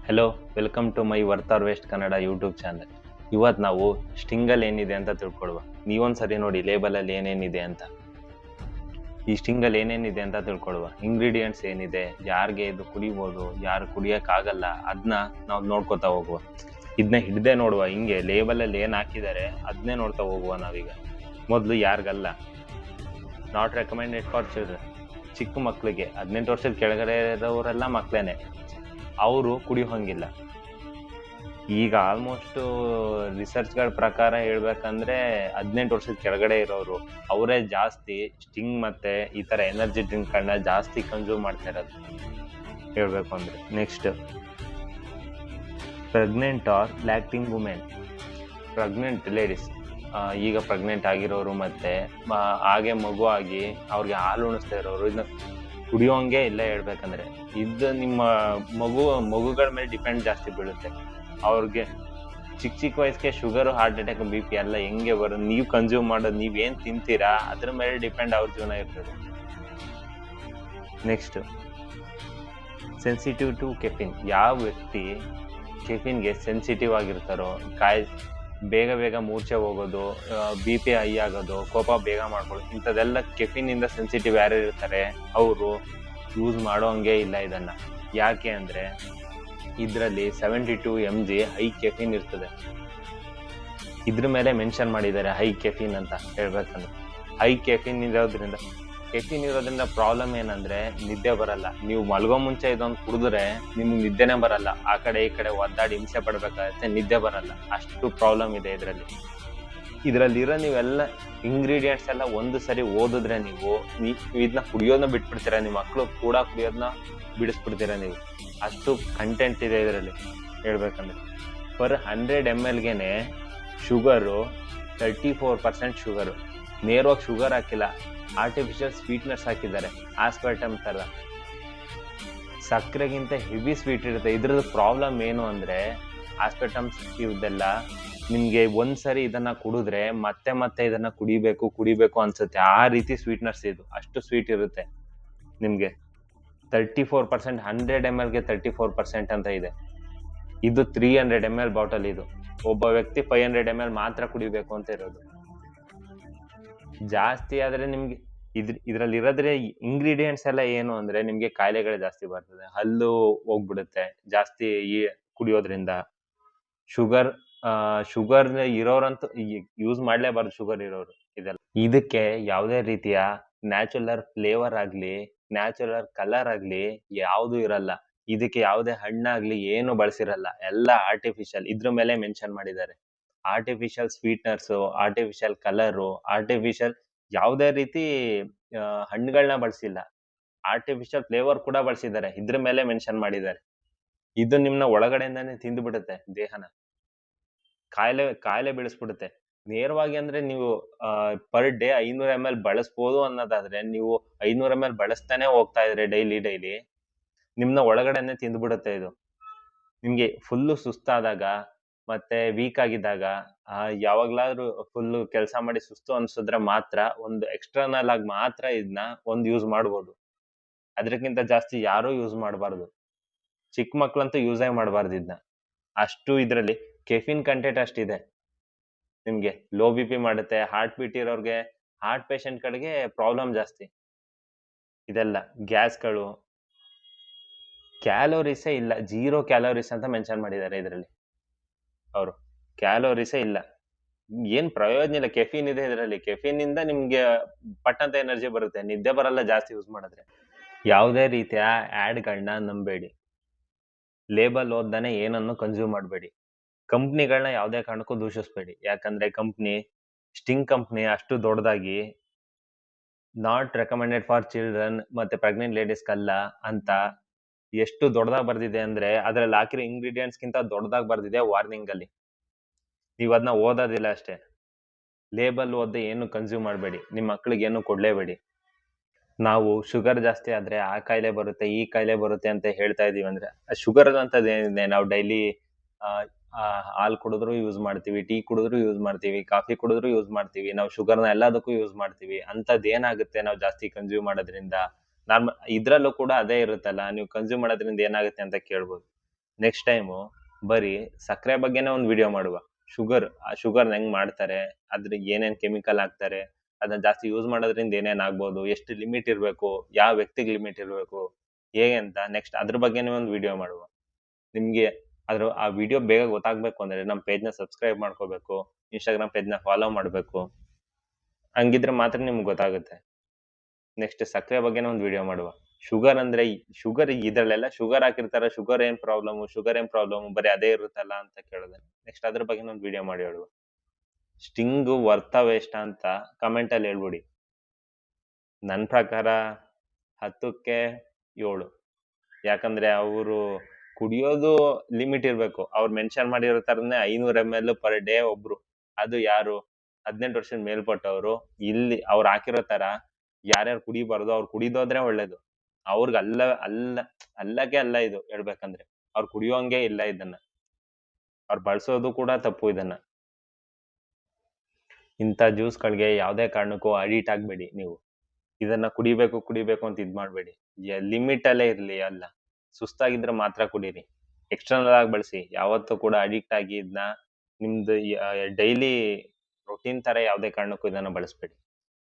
Hello, welcome to my worth or waste Kannada YouTube channel. ಇವತ್ತು ನಾವು ಸ್ಟಿಂಗಲ್ಲಿ ಏನಿದೆ ಅಂತ ತಿಳ್ಕೊಳುವ. ನೀವೊಂದ್ಸರಿ ನೋಡಿ ಲೇಬಲಲ್ಲಿ ಏನೇನಿದೆ ಅಂತ. ಈ ಸ್ಟಿಂಗಲ್ಲಿ ಏನೇನಿದೆ ಅಂತ ತಿಳ್ಕೊಳುವ. ಇಂಗ್ರೀಡಿಯೆಂಟ್ಸ್ ಏನಿದೆ, ಯಾರಿಗೆ ಇದು ಕುಡಿಬೋದು, ಯಾರು ಕುಡಿಯೋಕ್ಕಾಗಲ್ಲ, ಅದನ್ನ ನಾವು ನೋಡ್ಕೋತಾ ಹೋಗುವ. ಇದನ್ನ ಹಿಡ್ದೆ ನೋಡುವ. ಹಿಂಗೆ ಲೇಬಲಲ್ಲಿ ಏನು ಹಾಕಿದ್ದಾರೆ ಅದನ್ನೇ ನೋಡ್ತಾ ಹೋಗುವ ನಾವೀಗ. ಮೊದಲು ಯಾರಿಗಲ್ಲ, ನಾಟ್ ರೆಕಮೆಂಡೆಡ್ ಫಾರ್ ಚಿಲ್ಡ್ರನ್. ಚಿಕ್ಕ ಮಕ್ಕಳಿಗೆ 18 ವರ್ಷದ ಕೆಳಗಡೆ ಇರೋರೆಲ್ಲ ಮಕ್ಕಳೇನೆ, ಅವರು ಕುಡಿಯೋಂಗಿಲ್ಲ. ಈಗ ಆಲ್ಮೋಸ್ಟ್ ರಿಸರ್ಚ್ಗಳ ಪ್ರಕಾರ ಹೇಳ್ಬೇಕಂದ್ರೆ 18 ವರ್ಷದ ಕೆಳಗಡೆ ಇರೋರು ಅವರೇ ಜಾಸ್ತಿ ಸ್ಟಿಂಗ್ ಮತ್ತೆ ಈ ತರ ಎನರ್ಜಿ ಡ್ರಿಂಕ್ಗಳನ್ನ ಜಾಸ್ತಿ ಕನ್ಸ್ಯೂಮ್ ಮಾಡ್ತಾ ಇರೋದು ಹೇಳ್ಬೇಕು ಅಂದ್ರೆ. Next, pregnant or lactating women. Pregnant ladies, ಈಗ ಪ್ರೆಗ್ನೆಂಟ್ ಆಗಿರೋರು ಮತ್ತೆ ಹಾಗೆ ಮಗು ಆಗಿ ಅವ್ರಿಗೆ ಹಾಲು ಉಣಿಸ್ತಾ ಇರೋರು ಇದನ್ನ ಕುಡಿಯೋಂಗೆ ಇಲ್ಲ ಹೇಳ್ಬೇಕಂದ್ರೆ. ಇದು ನಿಮ್ಮ ಮಗುಗಳ ಮೇಲೆ ಡಿಪೆಂಡ್ ಜಾಸ್ತಿ ಬೀಳುತ್ತೆ. ಅವ್ರಿಗೆ ಚಿಕ್ಕ ವಯಸ್ಸಿಗೆ ಶುಗರ್, ಹಾರ್ಟ್ ಅಟ್ಯಾಕ್, BP ಎಲ್ಲ ಹೆಂಗೆ ಬರೋದು, ನೀವು ಕನ್ಸ್ಯೂಮ್ ಮಾಡೋದು, ನೀವೇನ್ ತಿಂತೀರಾ ಅದ್ರ ಮೇಲೆ ಡಿಪೆಂಡ್ ಅವ್ರ ಜೀವನ ಇರ್ತದೆ. Next, sensitive to caffeine. ಯಾವ ವ್ಯಕ್ತಿ ಕೆಫಿನ್ಗೆ ಸೆನ್ಸಿಟಿವ್ ಆಗಿರ್ತಾರೋ, ಬೇಗ ಮೂರ್ಛೆ ಹೋಗೋದು, BP ಹೈ ಆಗೋದು, ಕೋಪ ಬೇಗ ಮಾಡ್ಕೊಳ್ಳೋದು, ಇಂಥದ್ದೆಲ್ಲ ಕೆಫಿನ್ ಇಂದ ಸೆನ್ಸಿಟಿವ್ ಯಾರು ಇರ್ತಾರೆ ಅವರು ಯೂಸ್ ಮಾಡೋಂಗೆ ಇಲ್ಲ ಇದನ್ನ. ಯಾಕೆ ಅಂದ್ರೆ ಇದರಲ್ಲಿ 72 mg ಹೈ ಕೆಫಿನ್ ಇರ್ತದೆ. ಇದ್ರ ಮೇಲೆ ಮೆನ್ಷನ್ ಮಾಡಿದ್ದಾರೆ ಹೈ ಕೆಫಿನ್ ಅಂತ ಹೇಳ್ಬೇಕಂದ್ರೆ. ಹೈ ಕೆಫಿನ್ ಇರೋದ್ರಿಂದ ಪ್ರಾಬ್ಲಮ್ ಏನಂದ್ರೆ ನಿದ್ದೆ ಬರಲ್ಲ. ನೀವು ಮಲ್ಗೋ ಮುಂಚೆ ಇದೊಂದು ಕುಡಿದ್ರೆ ನಿಮ್ಗೆ ನಿದ್ದೆನೆ ಬರಲ್ಲ. ಆ ಕಡೆ ಈ ಕಡೆ ಒದ್ದಾಡಿ ಹಿಂಸೆ ಪಡ್ಬೇಕಾಗತ್ತೆ, ನಿದ್ದೆ ಬರಲ್ಲ. ಅಷ್ಟು ಪ್ರಾಬ್ಲಮ್ ಇದೆ ಇದ್ರಲ್ಲಿರೋ ನೀವೆಲ್ಲ ಇಂಗ್ರೀಡಿಯೆಂಟ್ಸ್ ಎಲ್ಲ ಒಂದು ಸರಿ ಓದಿದ್ರೆ ನೀವು ಇದನ್ನ ಕುಡಿಯೋದನ್ನ ಬಿಟ್ಬಿಡ್ತೀರಾ. ನಿಮ್ಮ ಮಕ್ಕಳು ಕೂಡ ಕುಡಿಯೋದನ್ನ ಬಿಡಿಸ್ಬಿಡ್ತೀರಾ ನೀವು. ಅಷ್ಟು ಕಂಟೆಂಟ್ ಇದೆ ಇದರಲ್ಲಿ ಹೇಳ್ಬೇಕಂದ್ರೆ. Per 100 ml sugar 34% sugar. ನೇರವಾಗಿ ಶುಗರ್ ಹಾಕಿಲ್ಲ, ಆರ್ಟಿಫಿಷಿಯಲ್ ಸ್ವೀಟ್ನರ್ಸ್ ಹಾಕಿದ್ದಾರೆ, ಆಸ್ಪರ್ಟಮ್ ತರ. ಸಕ್ಕರೆಗಿಂತ ಹೆವಿ ಸ್ವೀಟ್ ಇರುತ್ತೆ. ಇದ್ರದ್ದು ಪ್ರಾಬ್ಲಮ್ ಏನು ಅಂದ್ರೆ ಆಸ್ಪರ್ಟಮ್ಸ್ ಇವ್ದೆಲ್ಲ ನಿಮ್ಗೆ ಒಂದ್ಸರಿ ಇದನ್ನ ಕುಡಿದ್ರೆ ಮತ್ತೆ ಇದನ್ನ ಕುಡಿಬೇಕು ಅನ್ಸುತ್ತೆ. ಆ ರೀತಿ ಸ್ವೀಟ್ನರ್ಸ್ ಇದು. ಅಷ್ಟು ಸ್ವೀಟ್ ಇರುತ್ತೆ ನಿಮ್ಗೆ. 34%, 100 ml 34% ಅಂತ ಇದೆ. ಇದು 300 ml ಬಾಟಲ್. ಇದು ಒಬ್ಬ ವ್ಯಕ್ತಿ 500 ml ಮಾತ್ರ ಕುಡಿಬೇಕು ಅಂತ ಇರೋದು. ಜಾಸ್ತಿ ಆದ್ರೆ ನಿಮ್ಗೆ ಇದ್ರಲ್ಲಿ ಇರೋದ್ರೆ ಇಂಗ್ರೀಡಿಯೆಂಟ್ಸ್ ಎಲ್ಲ ಏನು ಅಂದ್ರೆ ನಿಮ್ಗೆ ಕಾಯಿಲೆಗಳು ಜಾಸ್ತಿ ಬರ್ತದೆ. ಹಲ್ಲು ಹೋಗ್ಬಿಡುತ್ತೆ ಜಾಸ್ತಿ ಕುಡಿಯೋದ್ರಿಂದ. ಶುಗರ್ ಇರೋರಂತೂ ಯೂಸ್ ಮಾಡ್ಲೇಬಾರ್ದು, ಶುಗರ್ ಇರೋರು ಇದೆಲ್ಲ. ಇದಕ್ಕೆ ಯಾವುದೇ ರೀತಿಯ ನ್ಯಾಚುರಲ್ ಫ್ಲೇವರ್ ಆಗ್ಲಿ, ನ್ಯಾಚುರಲ್ ಕಲರ್ ಆಗ್ಲಿ ಯಾವುದು ಇರಲ್ಲ. ಇದಕ್ಕೆ ಯಾವುದೇ ಹಣ್ಣಾಗ್ಲಿ ಏನು ಬಳಸಿರಲ್ಲ, ಎಲ್ಲ ಆರ್ಟಿಫಿಷಿಯಲ್. ಇದ್ರ ಮೇಲೆ ಮೆನ್ಷನ್ ಮಾಡಿದ್ದಾರೆ. ಆರ್ಟಿಫಿಷಿಯಲ್ ಸ್ವೀಟ್ನರ್ಸು, ಆರ್ಟಿಫಿಷಿಯಲ್ ಕಲರು, ಆರ್ಟಿಫಿಷಿಯಲ್ ಯಾವುದೇ ರೀತಿ ಹಣ್ಣುಗಳನ್ನ ಬಳಸಿಲ್ಲ. ಆರ್ಟಿಫಿಷಿಯಲ್ ಫ್ಲೇವರ್ ಕೂಡ ಬಳಸಿದ್ದಾರೆ, ಇದ್ರ ಮೇಲೆ ಮೆನ್ಷನ್ ಮಾಡಿದ್ದಾರೆ. ಇದು ನಿಮ್ನ ಒಳಗಡೆಯಿಂದಾನೇ ತಿಂದು ಬಿಡುತ್ತೆ ದೇಹನ. ಕಾಯಿಲೆ ಬೀಳಿಸ್ಬಿಡುತ್ತೆ ನೇರವಾಗಿ. ಅಂದ್ರೆ ನೀವು ಪರ್ ಡೇ 500 ml ಬಳಸ್ಬೋದು ಅನ್ನೋದಾದ್ರೆ, ನೀವು 500 ml ಬಳಸ್ತಾನೆ ಹೋಗ್ತಾ ಇದ್ರೆ ಡೈಲಿ ನಿಮ್ನ ಒಳಗಡೆನೆ ತಿಂದ್ಬಿಡುತ್ತೆ ಇದು. ನಿಮ್ಗೆ ಫುಲ್ಲು ಸುಸ್ತಾದಾಗ ಮತ್ತೆ ವೀಕ್ ಆಗಿದ್ದಾಗ, ಯಾವಾಗ್ಲಾದ್ರೂ ಫುಲ್ಲು ಕೆಲಸ ಮಾಡಿ ಸುಸ್ತು ಅನ್ಸಿದ್ರೆ ಮಾತ್ರ ಒಂದು ಎಕ್ಸ್ಟರ್ನಲ್ ಆಗಿ ಮಾತ್ರ ಇದನ್ನ ಒಂದು ಯೂಸ್ ಮಾಡ್ಬೋದು. ಅದಕ್ಕಿಂತ ಜಾಸ್ತಿ ಯಾರು ಯೂಸ್ ಮಾಡಬಾರ್ದು. ಚಿಕ್ಕ ಮಕ್ಳಂತೂ ಯೂಸೇ ಮಾಡಬಾರ್ದು ಇದನ್ನ. ಅಷ್ಟು ಇದ್ರಲ್ಲಿ ಕೆಫಿನ್ ಕಂಟೆಂಟ್ ಅಷ್ಟಿದೆ. ನಿಮ್ಗೆ ಲೋ BP ಮಾಡುತ್ತೆ. ಹಾರ್ಟ್ ಬೀಟ್ ಇರೋರ್ಗೆ, ಹಾರ್ಟ್ ಪೇಷಂಟ್ ಗಳಿಗೆ ಪ್ರಾಬ್ಲಮ್ ಜಾಸ್ತಿ. ಇದೆಲ್ಲ ಗ್ಯಾಸ್ಗಳು. ಕ್ಯಾಲೋರೀಸೇ ಇಲ್ಲ, 0 ಕ್ಯಾಲೋರೀಸ್ ಅಂತ ಮೆನ್ಷನ್ ಮಾಡಿದ್ದಾರೆ ಇದರಲ್ಲಿ ಅವರು. ಕ್ಯಾಲೋರೀಸೇ ಇಲ್ಲ, ಏನ್ ಪ್ರಯೋಜನ ಇಲ್ಲ. ಕೆಫಿನ್ ಇದೆ ಇದರಲ್ಲಿ. ಕೆಫಿನ್ ಇಂದ ನಿಮ್ಗೆ ಪಟ್ಟಂತ ಎನರ್ಜಿ ಬರುತ್ತೆ, ನಿದ್ದೆ ಬರಲ್ಲ ಜಾಸ್ತಿ ಯೂಸ್ ಮಾಡಿದ್ರೆ. ಯಾವುದೇ ರೀತಿಯ ಆಡ್ಗಳನ್ನ ನಂಬೇಡಿ. ಲೇಬಲ್ ಓದ್ದಾನೆ ಏನನ್ನು ಕನ್ಸ್ಯೂಮ್ ಮಾಡಬೇಡಿ. ಕಂಪ್ನಿಗಳನ್ನ ಯಾವುದೇ ಕಾರಣಕ್ಕೂ ದೂಷಿಸ್ಬೇಡಿ. ಯಾಕಂದ್ರೆ ಸ್ಟಿಂಗ್ ಕಂಪ್ನಿ ಅಷ್ಟು ದೊಡ್ಡದಾಗಿ ನಾಟ್ ರೆಕಮೆಂಡೆಡ್ ಫಾರ್ ಚಿಲ್ಡ್ರನ್ ಮತ್ತೆ ಪ್ರೆಗ್ನೆಂಟ್ ಲೇಡೀಸ್ಗಲ್ಲ ಅಂತ ಎಷ್ಟು ದೊಡ್ಡದಾಗಿ ಬರ್ದಿದೆ ಅಂದ್ರೆ ಅದ್ರಲ್ಲಿ ಹಾಕಿರೋ ಇಂಗ್ರೀಡಿಯೆಂಟ್ಸ್ ಗಿಂತ ದೊಡ್ಡದಾಗಿ ಬರ್ದಿದೆ ವಾರ್ನಿಂಗ್ ಅಲ್ಲಿ. ನೀವು ಅದನ್ನ ಓದೋದಿಲ್ಲ ಅಷ್ಟೇ. ಲೇಬಲ್ ಓದ್ದೆ ಏನು ಕನ್ಸ್ಯೂಮ್ ಮಾಡಬೇಡಿ. ನಿಮ್ಮ ಮಕ್ಳಿಗೆ ಏನು ಕೊಡ್ಲೇಬೇಡಿ. ನಾವು ಶುಗರ್ ಜಾಸ್ತಿ ಆದ್ರೆ ಆ ಕಾಯಿಲೆ ಬರುತ್ತೆ, ಈ ಕಾಯಿಲೆ ಬರುತ್ತೆ ಅಂತ ಹೇಳ್ತಾ ಇದೀವಿ ಅಂದ್ರೆ, ಶುಗರ್ ಅಂತದ್ದು ಏನಿದೆ, ನಾವು ಡೈಲಿ ಹಾಲು ಕುಡಿದ್ರು ಯೂಸ್ ಮಾಡ್ತೀವಿ, ಟೀ ಕುಡಿದ್ರು ಯೂಸ್ ಮಾಡ್ತೀವಿ, ಕಾಫಿ ಕುಡಿದ್ರು ಯೂಸ್ ಮಾಡ್ತೀವಿ. ನಾವು ಶುಗರ್ನ ಎಲ್ಲದಕ್ಕೂ ಯೂಸ್ ಮಾಡ್ತೀವಿ. ಅಂತದ್ ಏನಾಗುತ್ತೆ ನಾವು ಜಾಸ್ತಿ ಕನ್ಸ್ಯೂಮ್ ಮಾಡೋದ್ರಿಂದ? ಇದ್ರಲ್ಲೂ ಕೂಡ ಅದೇ ಇರುತ್ತಲ್ಲ, ನೀವು ಕನ್ಸ್ಯೂಮ್ ಮಾಡೋದ್ರಿಂದ ಏನಾಗುತ್ತೆ ಅಂತ ಕೇಳ್ಬೋದು. ನೆಕ್ಸ್ಟ್ ಟೈಮು ಬರೀ ಸಕ್ಕರೆ ಬಗ್ಗೆನೇ ಒಂದು ವಿಡಿಯೋ ಮಾಡುವ. ಆ ಶುಗರ್ ಹೆಂಗ್ ಮಾಡ್ತಾರೆ, ಅದ್ರ ಏನೇನ್ ಕೆಮಿಕಲ್ ಹಾಕ್ತಾರೆ, ಅದನ್ನ ಜಾಸ್ತಿ ಯೂಸ್ ಮಾಡೋದ್ರಿಂದ ಏನೇನ್ ಆಗ್ಬೋದು, ಎಷ್ಟು ಲಿಮಿಟ್ ಇರಬೇಕು, ಯಾವ ವ್ಯಕ್ತಿಗೆ ಲಿಮಿಟ್ ಇರಬೇಕು, ಹೇಗೆ ಅಂತ ನೆಕ್ಸ್ಟ್ ಅದ್ರ ಬಗ್ಗೆನೇ ಒಂದು ವಿಡಿಯೋ ಮಾಡುವ. ನಿಮ್ಗೆ ಆ ವಿಡಿಯೋ ಬೇಗ ಗೊತ್ತಾಗ್ಬೇಕು ಅಂದ್ರೆ ನಮ್ಮ ಪೇಜ್ನ ಸಬ್ಸ್ಕ್ರೈಬ್ ಮಾಡ್ಕೋಬೇಕು, ಇನ್ಸ್ಟಾಗ್ರಾಮ್ ಪೇಜ್ನ ಫಾಲೋ ಮಾಡಬೇಕು. ಹಂಗಿದ್ರೆ ಮಾತ್ರ ನಿಮ್ಗೆ ಗೊತ್ತಾಗುತ್ತೆ. ನೆಕ್ಸ್ಟ್ ಸಕ್ಕರೆ ಬಗ್ಗೆನೇ ಒಂದು ವಿಡಿಯೋ ಮಾಡುವ. ಶುಗರ್ ಇದ್ರಲ್ಲೆಲ್ಲ ಶುಗರ್ ಹಾಕಿರ್ತಾರ, ಶುಗರ್ ಏನ್ ಪ್ರಾಬ್ಲಮ್ ಬರೀ ಅದೇ ಇರುತ್ತಲ್ಲ ಅಂತ ಕೇಳಿದ್ರೆ ನೆಕ್ಸ್ಟ್ ಅದ್ರ ಬಗ್ಗೆ ಒಂದು ವಿಡಿಯೋ ಮಾಡಿ ಹೇಳುವ. ಸ್ಟಿಂಗ್ ವರ್ತ ವೇಸ್ಟ್ ಅಂತ ಕಮೆಂಟ್ ಅಲ್ಲಿ ಹೇಳ್ಬಿಡಿ. ನನ್ನ ಪ್ರಕಾರ 10ಕ್ಕೆ 7. ಯಾಕಂದ್ರೆ ಅವರು ಕುಡಿಯೋದು ಲಿಮಿಟ್ ಇರ್ಬೇಕು. ಅವ್ರು ಮೆನ್ಷನ್ ಮಾಡಿರೋ ತರನೇ 500 ml ಪರ್ ಡೇ ಒಬ್ರು. ಅದು ಯಾರು 18 ವರ್ಷದ ಮೇಲ್ಪಟ್ಟವರು. ಇಲ್ಲಿ ಅವ್ರು ಹಾಕಿರೋ ತರ ಯಾರ್ಯಾರು ಕುಡಿಬಾರ್ದು ಅವ್ರು ಕುಡಿದೋದ್ರೆ ಒಳ್ಳೇದು. ಅವ್ರಿಗೆ ಅಲ್ಲಕ್ಕೆ ಅಲ್ಲ ಇದು ಹೇಳ್ಬೇಕಂದ್ರೆ. ಅವ್ರು ಕುಡಿಯೋಂಗೆ ಇಲ್ಲ ಇದನ್ನ. ಅವ್ರು ಬಳಸೋದು ಕೂಡ ತಪ್ಪು ಇದನ್ನ. ಇಂಥ ಜ್ಯೂಸ್ಗಳಿಗೆ ಯಾವುದೇ ಕಾರಣಕ್ಕೂ ಅಡಿಟ್ ಆಗ್ಬೇಡಿ ನೀವು. ಇದನ್ನ ಕುಡಿಬೇಕು ಅಂತ ಇದ್ ಮಾಡ್ಬೇಡಿ. ಲಿಮಿಟ್ ಅಲ್ಲೇ ಇರ್ಲಿ. ಅಲ್ಲ ಸುಸ್ತಾಗಿದ್ರೆ ಮಾತ್ರ ಕುಡೀರಿ. ಎಕ್ಸ್ಟರ್ನಲ್ ಆಗಿ ಬಳಸಿ. ಯಾವತ್ತೂ ಕೂಡ ಅಡಿಕ್ಟ್ ಆಗಿ ಇದನ್ನ ನಿಮ್ದು ಡೈಲಿ ರೊಟೀನ್ ತರ ಯಾವುದೇ ಕಾರಣಕ್ಕೂ ಇದನ್ನ ಬಳಸ್ಬೇಡಿ.